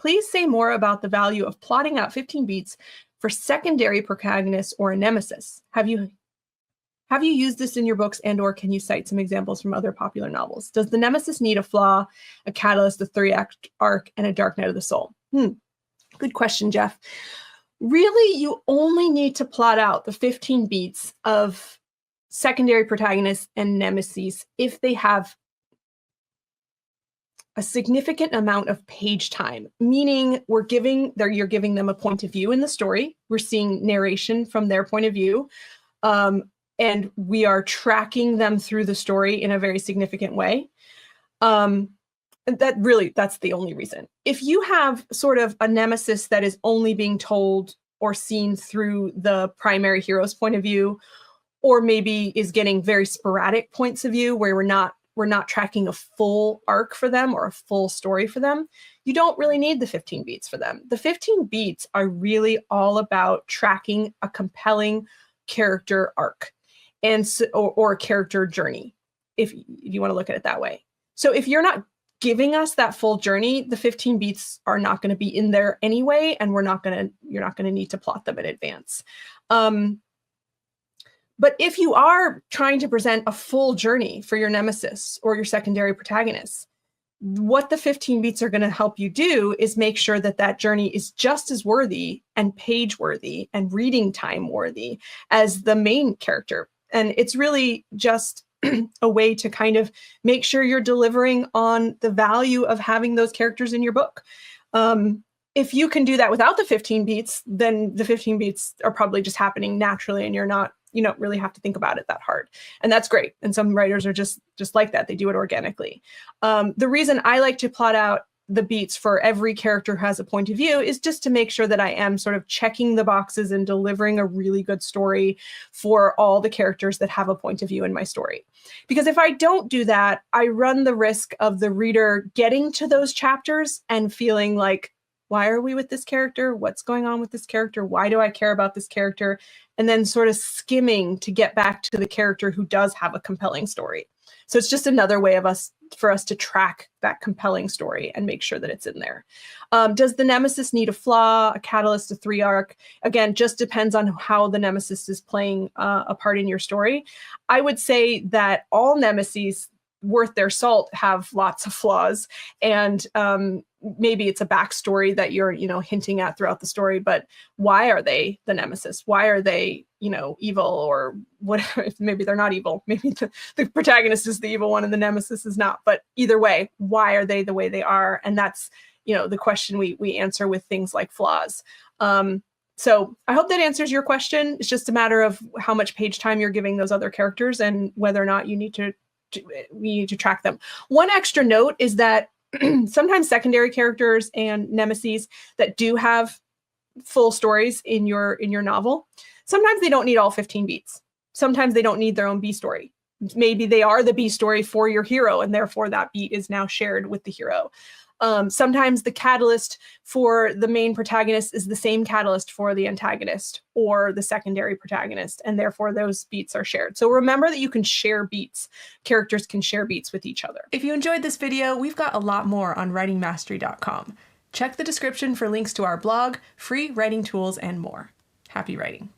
Please say more about the value of plotting out 15 beats for secondary protagonists or a nemesis. Have you used this in your books, and or can you cite some examples from other popular novels? Does the nemesis need a flaw, a catalyst, a 3-act arc, and a dark night of the soul? Good question, Jeff. Really, you only need to plot out the 15 beats of secondary protagonists and nemesis if they have a significant amount of page time, meaning you're giving them a point of view in the story. We're seeing narration from their point of view. And we are tracking them through the story in a very significant way. That's the only reason. If you have sort of a nemesis that is only being told or seen through the primary hero's point of view, or maybe is getting very sporadic points of view where we're not tracking a full arc for them or a full story for them, you don't really need the 15 beats for them. The 15 beats are really all about tracking a compelling character arc or a character journey, if you want to look at it that way. So if you're not giving us that full journey, the 15 beats are not going to be in there anyway, and you're not going to need to plot them in advance. But if you are trying to present a full journey for your nemesis or your secondary protagonist, what the 15 beats are going to help you do is make sure that that journey is just as worthy and page worthy and reading time worthy as the main character. And it's really just a way to kind of make sure you're delivering on the value of having those characters in your book. If you can do that without the 15 beats, then the 15 beats are probably just happening naturally, and you don't really have to think about it that hard. And that's great. And some writers are just like that. They do it organically. The reason I like to plot out the beats for every character who has a point of view is just to make sure that I am sort of checking the boxes and delivering a really good story for all the characters that have a point of view in my story. Because if I don't do that, I run the risk of the reader getting to those chapters and feeling like, why are we with this character? What's going on with this character? Why do I care about this character? And then sort of skimming to get back to the character who does have a compelling story. So it's just another way for us to track that compelling story and make sure that it's in there. Does the nemesis need a flaw, a catalyst, a 3-arc? Again, just depends on how the nemesis is playing a part in your story. I would say that all nemesis worth their salt have lots of flaws, and maybe it's a backstory that you're hinting at throughout the story, but why are they the nemesis? Why are they evil, or whatever? Maybe they're not evil, maybe the protagonist is the evil one and the nemesis is not, but either way, why are they the way they are? And that's the question we answer with things like flaws. So I hope that answers your question. It's just a matter of how much page time you're giving those other characters and whether or not we need to track them. One extra note is that sometimes secondary characters and nemesis that do have full stories in your novel, sometimes they don't need all 15 beats. Sometimes they don't need their own B story. Maybe they are the B story for your hero, and therefore that beat is now shared with the hero. Sometimes the catalyst for the main protagonist is the same catalyst for the antagonist or the secondary protagonist, and therefore those beats are shared. So remember that you can share beats. Characters can share beats with each other. If you enjoyed this video, we've got a lot more on writingmastery.com. Check the description for links to our blog, free writing tools, and more. Happy writing.